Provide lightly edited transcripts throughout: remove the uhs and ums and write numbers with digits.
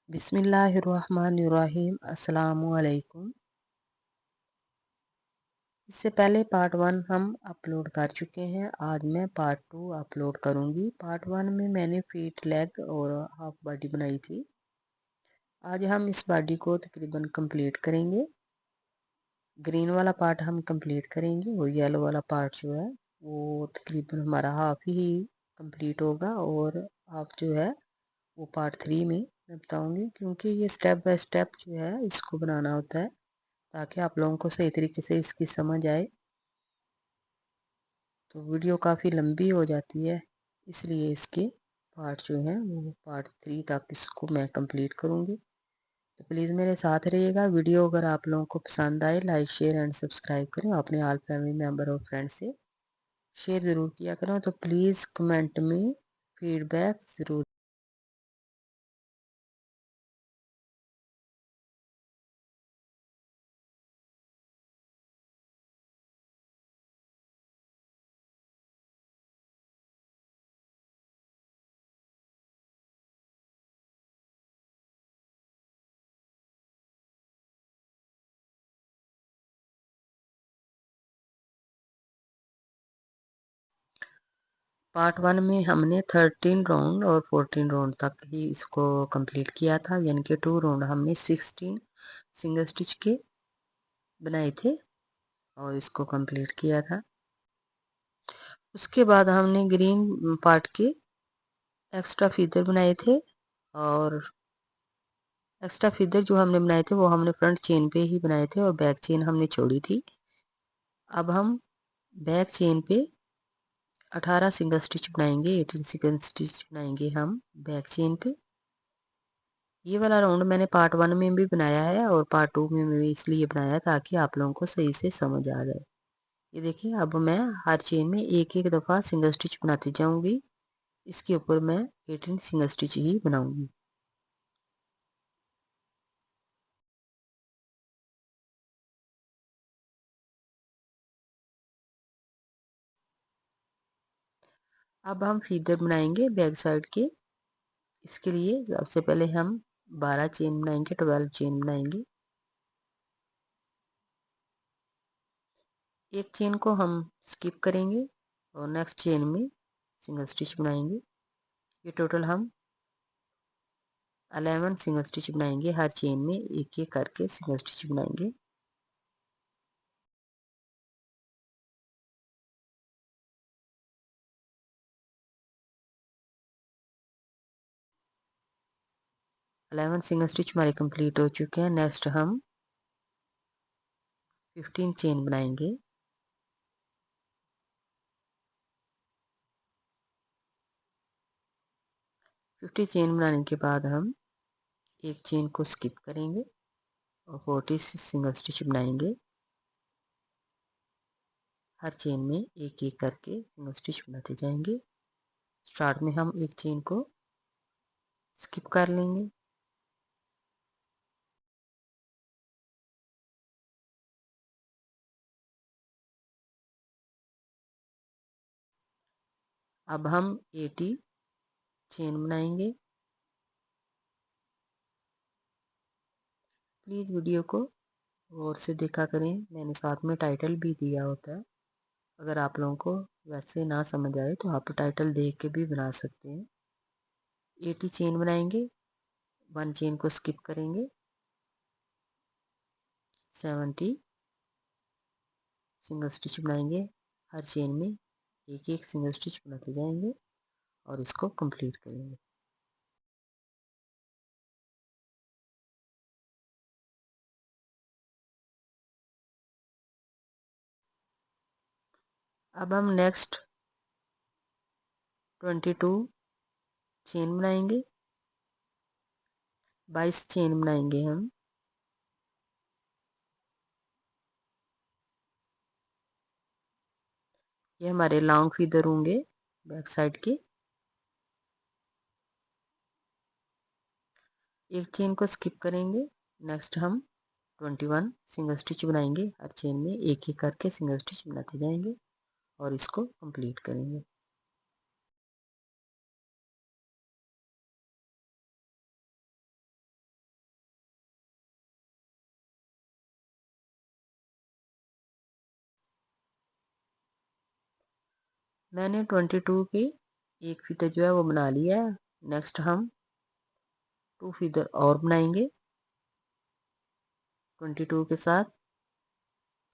बिस्मिल्लाहिर्रहमानिर्रहीम अस्सलामुअलैकुम। इससे पहले पार्ट 1 हम अपलोड कर चुके हैं। आज मैं पार्ट 2 अपलोड करूंगी। पार्ट 1 में मैंने फीट, लेग और हाफ बॉडी बनाई थी। आज हम इस बॉडी को तकरीबन कंप्लीट करेंगे। ग्रीन वाला पार्ट हम कंप्लीट करेंगे और येलो वाला पार्ट जो है वो तकरीबन हमारा हाफ ही कंप्लीट होगा, और हाफ जो है वो पार्ट 3 में मैं बताऊंगी, क्योंकि ये स्टेप बाय स्टेप जो है इसको बनाना होता है ताकि आप लोगों को सही तरीके से इसकी समझ आए। तो वीडियो काफ़ी लंबी हो जाती है, इसलिए इसके पार्ट जो हैं वो पार्ट 3 तक इसको मैं कंप्लीट करूँगी। तो प्लीज़ मेरे साथ रहिएगा। वीडियो अगर आप लोगों को पसंद आए, लाइक शेयर एंड सब्सक्राइब करें। अपने ऑल फैमिली मेम्बर और फ्रेंड से शेयर ज़रूर किया करें। तो प्लीज़ कमेंट में फीडबैक ज़रूर। पार्ट 1 में हमने 13 राउंड और 14 राउंड तक ही इसको कंप्लीट किया था, यानी कि 2 राउंड हमने 16 सिंगल स्टिच के बनाए थे और इसको कंप्लीट किया था। उसके बाद हमने ग्रीन पार्ट के एक्स्ट्रा फीदर बनाए थे, और एक्स्ट्रा फीदर जो हमने बनाए थे वो हमने फ्रंट चेन पे ही बनाए थे और बैक चेन हमने छोड़ी थी। अब हम बैक चेन पे 18 सिंगल स्टिच बनाएंगे, 18 सिंगल स्टिच बनाएंगे हम बैक चेन पे। ये वाला राउंड मैंने पार्ट 1 में भी बनाया है और पार्ट 2 में भी इसलिए बनाया ताकि आप लोगों को सही से समझ आ जाए। ये देखिए, अब मैं हर चेन में एक एक दफ़ा सिंगल स्टिच बनाती जाऊंगी। इसके ऊपर मैं 18 सिंगल स्टिच ही बनाऊंगी। अब हम फीदर बनाएंगे बैक साइड के। इसके लिए सबसे पहले हम 12 चेन बनाएंगे, 12 चेन बनाएंगे। एक चेन को हम स्किप करेंगे और नेक्स्ट चेन में सिंगल स्टिच बनाएंगे। ये टोटल हम 11 सिंगल स्टिच बनाएंगे। हर चेन में एक एक करके सिंगल स्टिच बनाएंगे। अलेवन सिंगल स्टिच हमारे कंप्लीट हो चुके हैं। नेक्स्ट हम 15 चेन बनाएंगे। 50 चेन बनाने के बाद हम एक चेन को स्किप करेंगे और 40 सिंगल स्टिच बनाएंगे। हर चेन में एक एक करके सिंगल स्टिच बनाते जाएंगे। स्टार्ट में हम एक चेन को स्किप कर लेंगे। अब हम 80 चेन बनाएंगे। प्लीज़ वीडियो को गौर से देखा करें, मैंने साथ में टाइटल भी दिया होता है। अगर आप लोगों को वैसे ना समझ आए तो आप टाइटल देख के भी बना सकते हैं। 80 चेन बनाएंगे, 1 चेन को स्किप करेंगे। 70 सिंगल स्टिच बनाएंगे। हर चेन में एक एक सिंगल स्टिच बनाते जाएंगे और इसको कंप्लीट करेंगे। अब हम नेक्स्ट 22 चेन बनाएंगे। 22 चेन बनाएंगे हम। ये हमारे लॉन्ग फीदर होंगे बैक साइड के। एक चेन को स्किप करेंगे। नेक्स्ट हम 21 सिंगल स्टिच बनाएंगे। हर चेन में एक एक करके सिंगल स्टिच बनाते जाएंगे और इसको कंप्लीट करेंगे। मैंने 22 की एक फीता जो है वो बना लिया है। नेक्स्ट हम 2 फीदर और बनाएंगे 22 के साथ,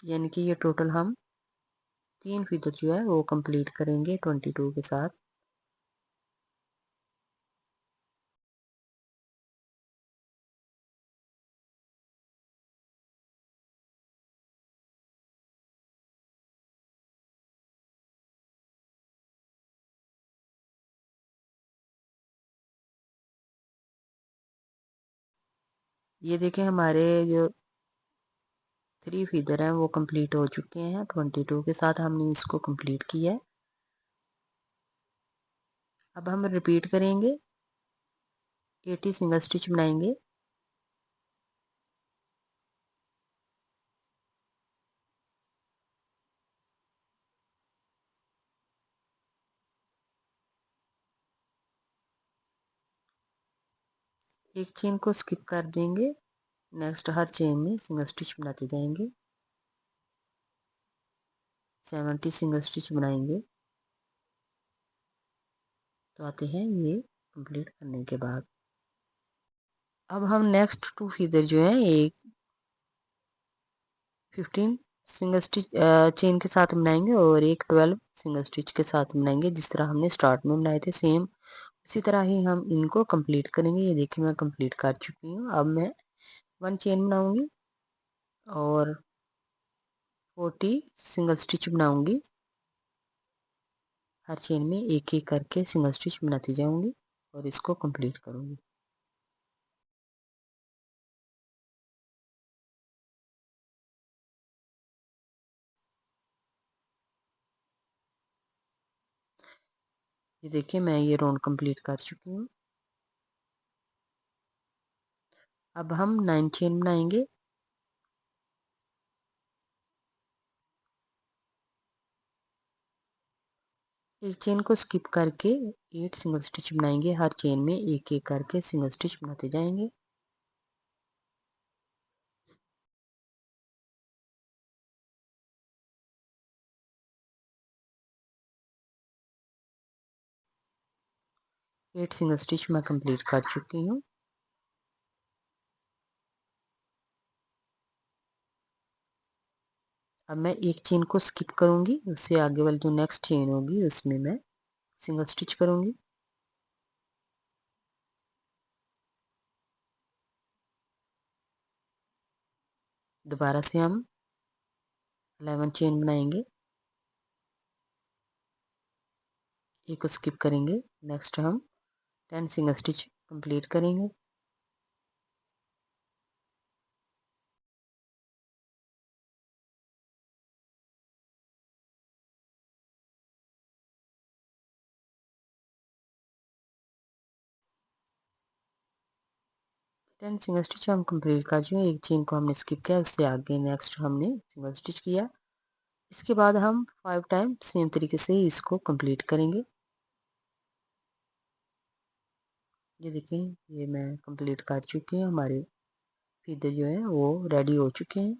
यानी कि ये टोटल हम 3 फीदर जो है वो कंप्लीट करेंगे 22 के साथ। ये देखें हमारे जो 3 फीदर हैं वो कंप्लीट हो चुके हैं 22 के साथ, हमने इसको कंप्लीट किया है। अब हम रिपीट करेंगे 80 सिंगल स्टिच बनाएंगे। एक चेन को स्किप कर देंगे, नेक्स्ट हर चेन में सिंगल स्टिच बनाते जाएंगे। 70 सिंगल स्टिच बनाएंगे। तो आते हैं ये कंप्लीट करने के बाद। अब हम नेक्स्ट 2 फीदर जो है एक 15 सिंगल स्टिच चेन के साथ बनाएंगे और एक 12 सिंगल स्टिच के साथ बनाएंगे, जिस तरह हमने स्टार्ट में बनाए थे सेम इसी तरह ही हम इनको कंप्लीट करेंगे। ये देखिए मैं कंप्लीट कर चुकी हूँ। अब मैं 1 चेन बनाऊंगी और 40 सिंगल स्टिच बनाऊंगी। हर चेन में एक एक करके सिंगल स्टिच बनाती जाऊंगी और इसको कंप्लीट करूंगी। ये देखिए मैं ये राउंड कंप्लीट कर चुकी हूँ। अब हम 9 चेन बनाएंगे। एक चेन को स्किप करके 8 सिंगल स्टिच बनाएंगे। हर चेन में एक एक करके सिंगल स्टिच बनाते जाएंगे। एट सिंगल स्टिच मैं कंप्लीट कर चुकी हूँ। अब मैं एक चेन को स्किप करूंगी, उससे आगे वाली जो नेक्स्ट चेन होगी उसमें मैं सिंगल स्टिच करूंगी। दोबारा से हम 11 चेन बनाएंगे, एक को स्किप करेंगे। नेक्स्ट हम 10 सिंगल स्टिच कंप्लीट करेंगे। टेन सिंगल स्टिच हम कंप्लीट कर चुके हैं। एक चेन को हमने स्किप किया, उससे आगे नेक्स्ट हमने सिंगल स्टिच किया। इसके बाद हम 5 टाइम सेम तरीके से इसको कंप्लीट करेंगे। ये देखें ये मैं कंप्लीट कर चुकी हूँ। हमारे फीते जो है वो रेडी हो चुके हैं।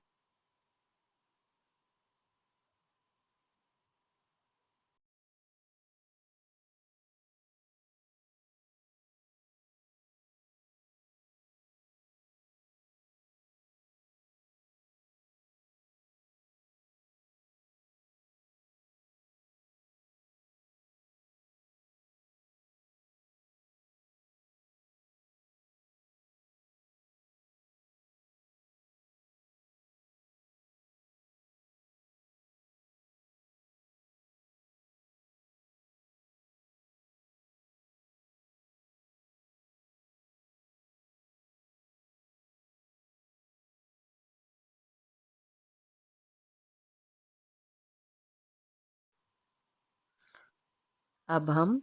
अब हम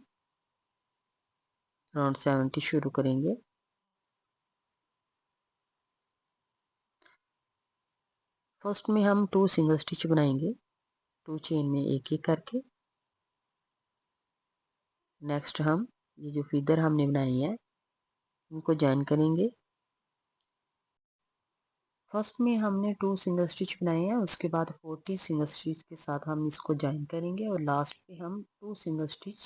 राउंड 70 शुरू करेंगे। फर्स्ट में हम 2 सिंगल स्टिच बनाएंगे 2 चेन में एक एक करके। नेक्स्ट हम ये जो फीदर हमने बनाई है इनको ज्वाइन करेंगे। फर्स्ट में हमने 2 सिंगल स्टिच बनाए हैं, उसके बाद 40 सिंगल स्टिच के साथ हम इसको ज्वाइन करेंगे और लास्ट पे हम 2 सिंगल स्टिच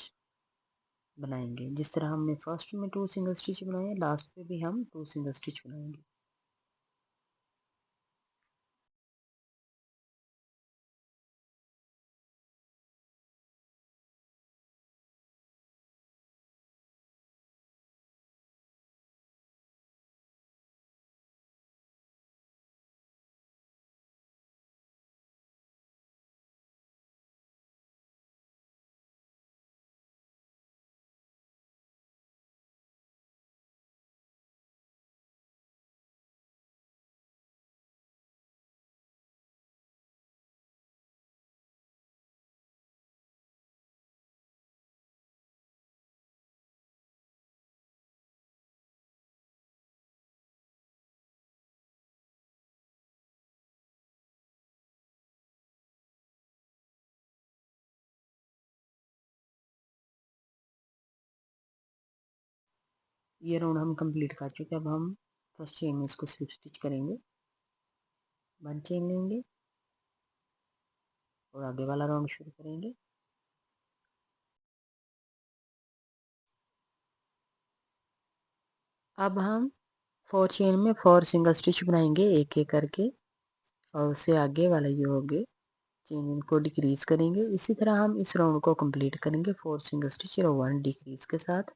बनाएंगे। जिस तरह हमने फर्स्ट में 2 सिंगल स्टिच बनाए हैं, लास्ट पे भी हम 2 सिंगल स्टिच बनाएंगे। ये राउंड हम कंप्लीट कर चुके हैं। अब हम फर्स्ट चेन में इसको स्लिप स्टिच करेंगे, 1 चेन लेंगे और आगे वाला राउंड शुरू करेंगे। अब हम 4 चेन में 4 सिंगल स्टिच बनाएंगे एक एक करके और उससे आगे वाला ये हो गए चेन को डिक्रीज करेंगे। इसी तरह हम इस राउंड को कंप्लीट करेंगे 4 सिंगल स्टिच और 1 डिक्रीज के साथ।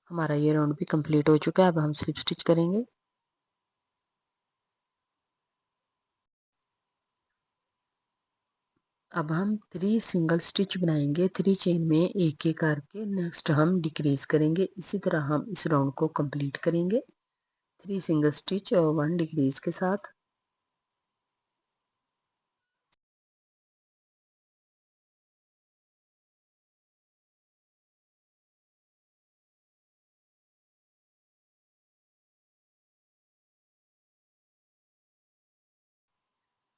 हमारा ये राउंड भी कंप्लीट हो चुका है। अब हम स्लिप स्टिच करेंगे। अब हम 3 सिंगल स्टिच बनाएंगे 3 चेन में एक एक करके। नेक्स्ट हम डिक्रीज करेंगे। इसी तरह हम इस राउंड को कंप्लीट करेंगे 3 सिंगल स्टिच और 1 डिक्रीज के साथ।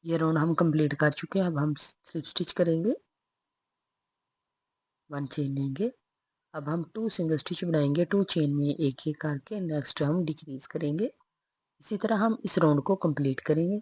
ये राउंड हम कंप्लीट कर चुके हैं। अब हम स्लिप स्टिच करेंगे, 1 चेन लेंगे। अब हम 2 सिंगल स्टिच बनाएंगे 2 चेन में एक एक करके। नेक्स्ट हम डिक्रीज करेंगे। इसी तरह हम इस राउंड को कंप्लीट करेंगे।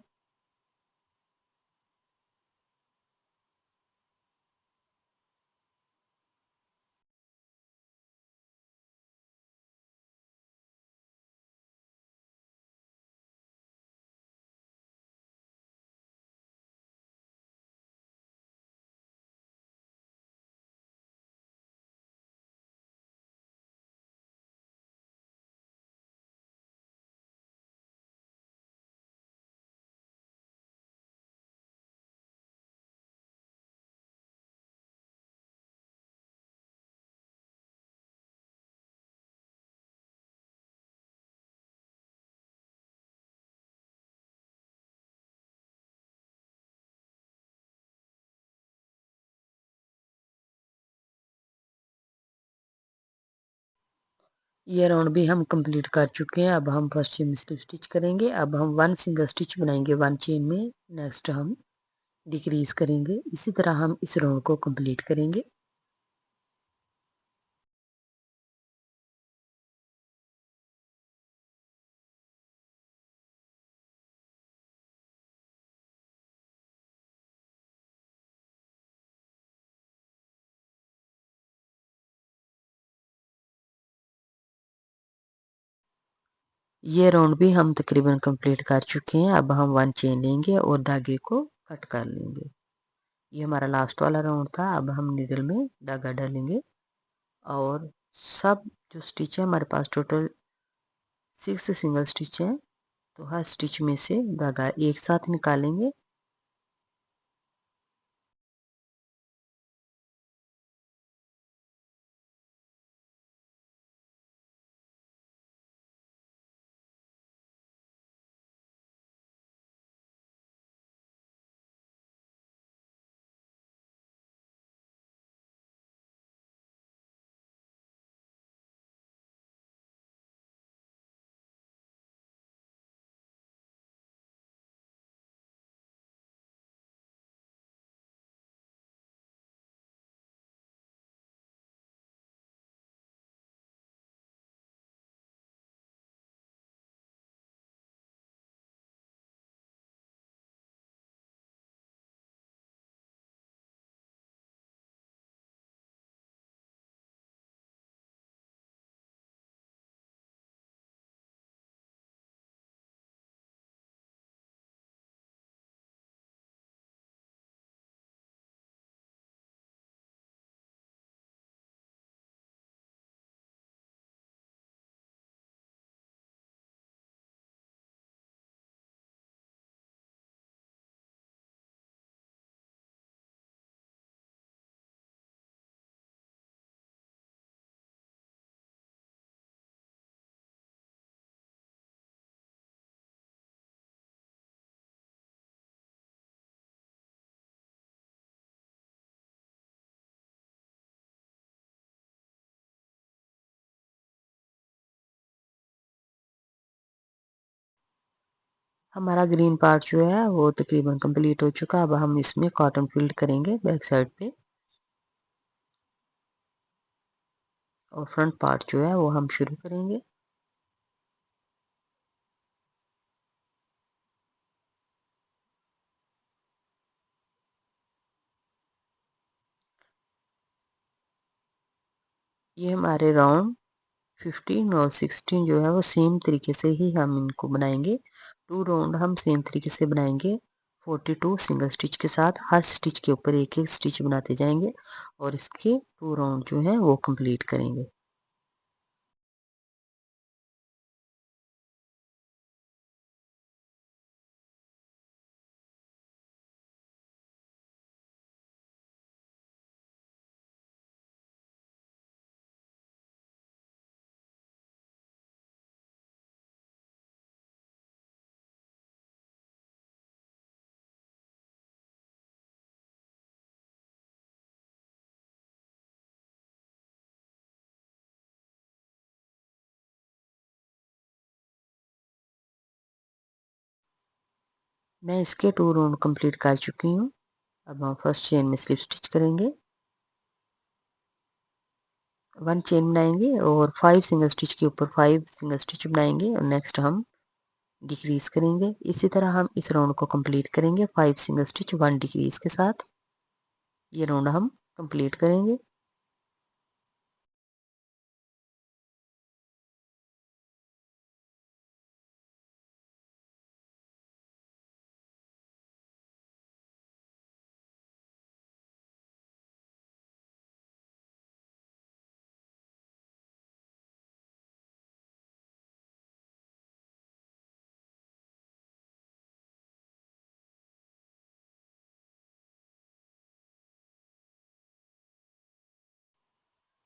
ये राउंड भी हम कंप्लीट कर चुके हैं। अब हम फर्स्ट चेन में स्लिप स्टिच करेंगे। अब हम 1 सिंगल स्टिच बनाएंगे 1 चेन में। नेक्स्ट हम डिक्रीज करेंगे। इसी तरह हम इस राउंड को कंप्लीट करेंगे। ये राउंड भी हम तकरीबन कंप्लीट कर चुके हैं। अब हम 1 चेन लेंगे और धागे को कट कर लेंगे। ये हमारा लास्ट वाला राउंड था। अब हम नीडल में धागा डालेंगे और सब जो स्टिच है हमारे पास टोटल 6 सिंगल स्टिच है, तो हर स्टिच में से धागा एक साथ निकालेंगे। हमारा ग्रीन पार्ट जो है वो तकरीबन कंप्लीट हो चुका। अब हम इसमें कॉटन फील्ड करेंगे बैक साइड पे, और फ्रंट पार्ट जो है वो हम शुरू करेंगे। ये हमारे राउंड 15 और 16 जो है वो सेम तरीके से ही हम इनको बनाएंगे। 2 राउंड हम सेम तरीके से बनाएंगे 42 सिंगल स्टिच के साथ। हर स्टिच के ऊपर एक एक स्टिच बनाते जाएंगे और इसके 2 राउंड जो है वो कंप्लीट करेंगे। मैं इसके 2 राउंड कंप्लीट कर चुकी हूँ। अब हम फर्स्ट चेन में स्लिप स्टिच करेंगे, 1 चेन बनाएंगे और 5 सिंगल स्टिच के ऊपर 5 सिंगल स्टिच बनाएंगे और नेक्स्ट हम डिक्रीज करेंगे। इसी तरह हम इस राउंड को कंप्लीट करेंगे 5 सिंगल स्टिच 1 डिक्रीज के साथ। ये राउंड हम कंप्लीट करेंगे।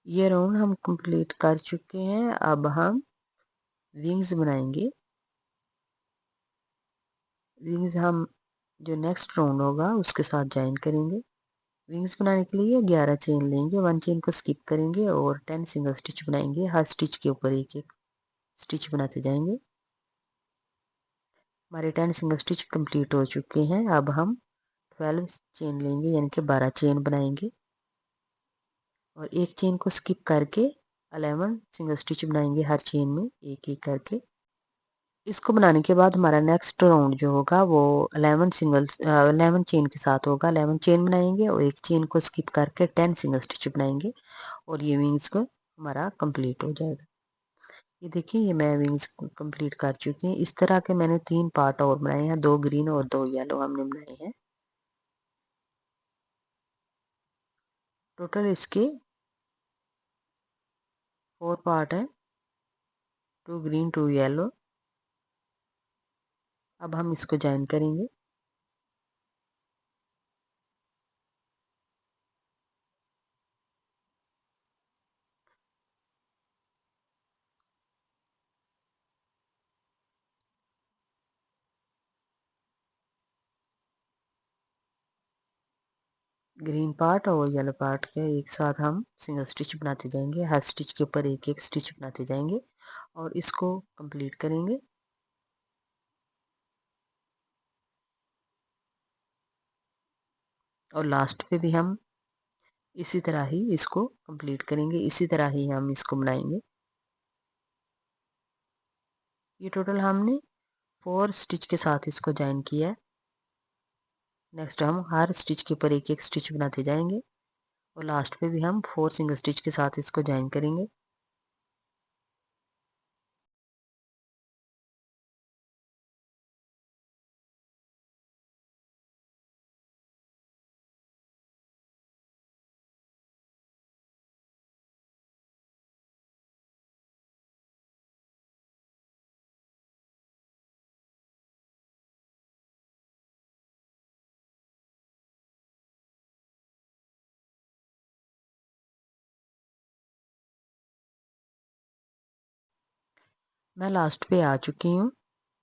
ये राउंड हम कंप्लीट कर चुके हैं। अब हम विंग्स बनाएंगे। विंग्स हम जो नेक्स्ट राउंड होगा उसके साथ ज्वाइन करेंगे। विंग्स बनाने के लिए 11 चेन लेंगे, 1 चेन को स्किप करेंगे और 10 सिंगल स्टिच बनाएंगे। हर स्टिच के ऊपर एक एक स्टिच बनाते जाएंगे। हमारे 10 सिंगल स्टिच कंप्लीट हो चुके हैं। अब हम 12 चेन लेंगे यानी कि 12 चेन बनाएंगे और एक चेन को स्किप करके 11 सिंगल स्टिच बनाएंगे हर चेन में एक एक करके। इसको बनाने के बाद हमारा नेक्स्ट राउंड जो होगा वो 11 चेन के साथ होगा। 11 चेन बनाएंगे और एक चेन को स्किप करके 10 सिंगल स्टिच बनाएंगे और ये विंग्स को हमारा कंप्लीट हो जाएगा। ये देखिए, ये मैं विंग्स कंप्लीट कर चुकी हूँ। इस तरह के मैंने 3 पार्ट और बनाए हैं, 2 ग्रीन और 2 येलो हमने बनाए हैं। टोटल इसके 4 पार्ट है, 2 ग्रीन 2 येलो। अब हम इसको ज्वाइन करेंगे। ग्रीन पार्ट और येलो पार्ट के एक साथ हम सिंगल स्टिच बनाते जाएंगे, हर स्टिच के ऊपर एक एक स्टिच बनाते जाएंगे और इसको कंप्लीट करेंगे। और लास्ट पे भी हम इसी तरह ही इसको कंप्लीट करेंगे, इसी तरह ही हम इसको बनाएंगे। ये टोटल हमने 4 स्टिच के साथ इसको ज्वाइन किया है। नेक्स्ट हम हर स्टिच के ऊपर एक एक स्टिच बनाते जाएंगे और लास्ट पे भी हम 4 सिंगल स्टिच के साथ इसको ज्वाइन करेंगे। मैं लास्ट पे आ चुकी हूँ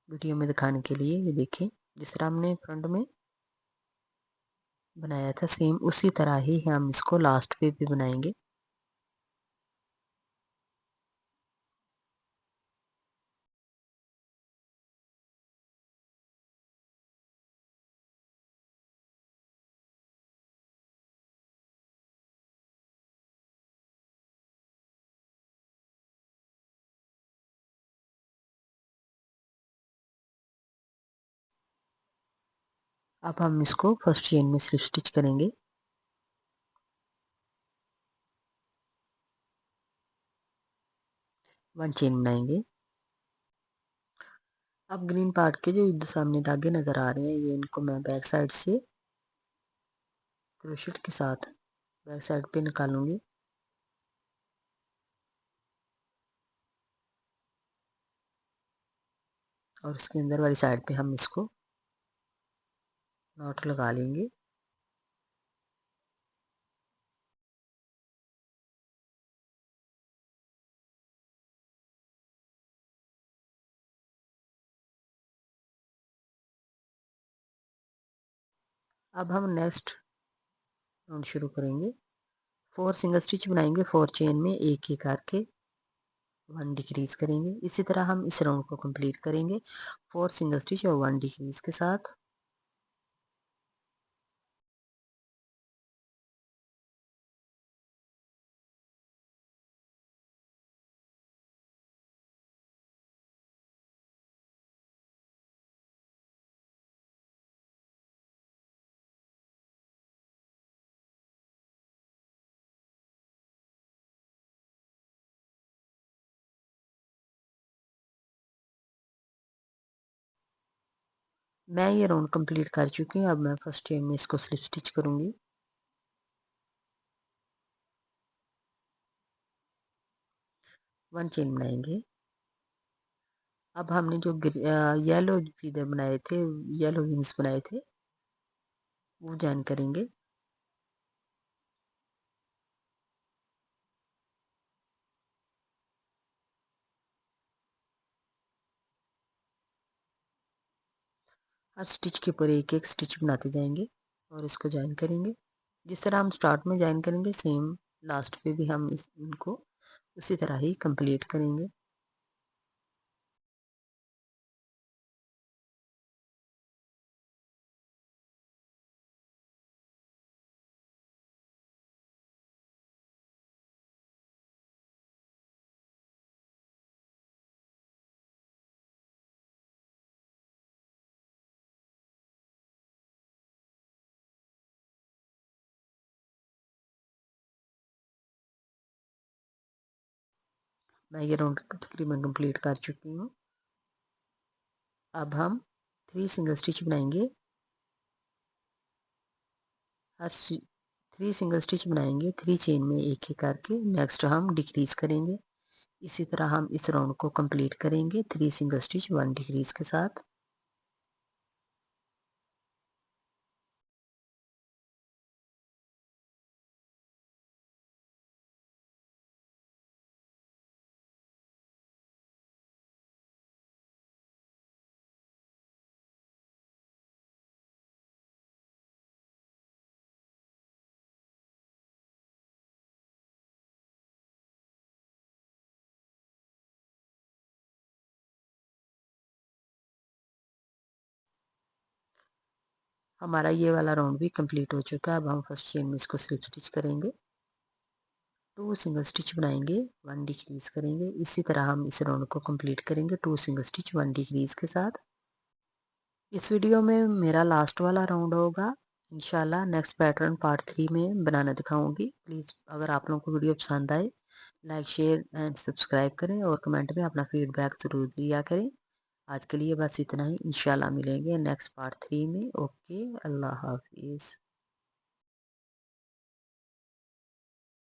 वीडियो में दिखाने के लिए। ये देखिए, जिस तरह हमने फ्रंट में बनाया था सेम उसी तरह ही हम इसको लास्ट पे भी बनाएंगे। अब हम इसको फर्स्ट चेन में स्लिप स्टिच करेंगे। 1 चेन बनाएंगे। अब ग्रीन पार्ट के जो सामने धागे नज़र आ रहे हैं, ये इनको मैं बैक साइड से क्रोशेट के साथ बैक साइड पे निकालूंगी। और इसके अंदर वाली साइड पे हम इसको नॉट लगा लेंगे। अब हम नेक्स्ट राउंड शुरू करेंगे। 4 सिंगल स्टिच बनाएंगे, 4 चेन में एक एक करके 1 डिक्रीज करेंगे। इसी तरह हम इस राउंड को कंप्लीट करेंगे 4 सिंगल स्टिच और 1 डिक्रीज के साथ। मैं ये राउंड कंप्लीट कर चुकी हूँ। अब मैं फर्स्ट चेन में इसको स्लिप स्टिच करूंगी। 1 चेन बनाएंगे। अब हमने जो येलो फीदर बनाए थे, येलो विंग्स बनाए थे, वो ज्वाइन करेंगे। हर स्टिच के ऊपर एक एक स्टिच बनाते जाएंगे और इसको ज्वाइन करेंगे। जिस तरह हम स्टार्ट में ज्वाइन करेंगे सेम लास्ट पे भी हम इनको उसी तरह ही कंप्लीट करेंगे। मैं ये राउंड तकरीबन कंप्लीट कर चुकी हूँ। अब हम 3 सिंगल स्टिच बनाएंगे। हर 3 सिंगल स्टिच बनाएंगे 3 चेन में एक एक करके। नेक्स्ट हम डिक्रीज करेंगे। इसी तरह हम इस राउंड को कंप्लीट करेंगे 3 सिंगल स्टिच 1 डिक्रीज के साथ। हमारा ये वाला राउंड भी कंप्लीट हो चुका है। अब हम फर्स्ट चेन में इसको स्लिप स्टिच करेंगे। 2 सिंगल स्टिच बनाएंगे 1 डिक्रीज करेंगे। इसी तरह हम इस राउंड को कंप्लीट करेंगे 2 सिंगल स्टिच 1 डिक्रीज के साथ। इस वीडियो में मेरा लास्ट वाला राउंड होगा। इंशाल्लाह नेक्स्ट पैटर्न पार्ट 3 में बनाना दिखाऊंगी। प्लीज़ अगर आप लोगों को वीडियो पसंद आए लाइक शेयर एंड सब्सक्राइब करें और कमेंट में अपना फीडबैक ज़रूर दिया करें। आज के लिए बस इतना ही। इंशाल्लाह मिलेंगे नेक्स्ट पार्ट 3 में। ओके, अल्लाह हाफिज़।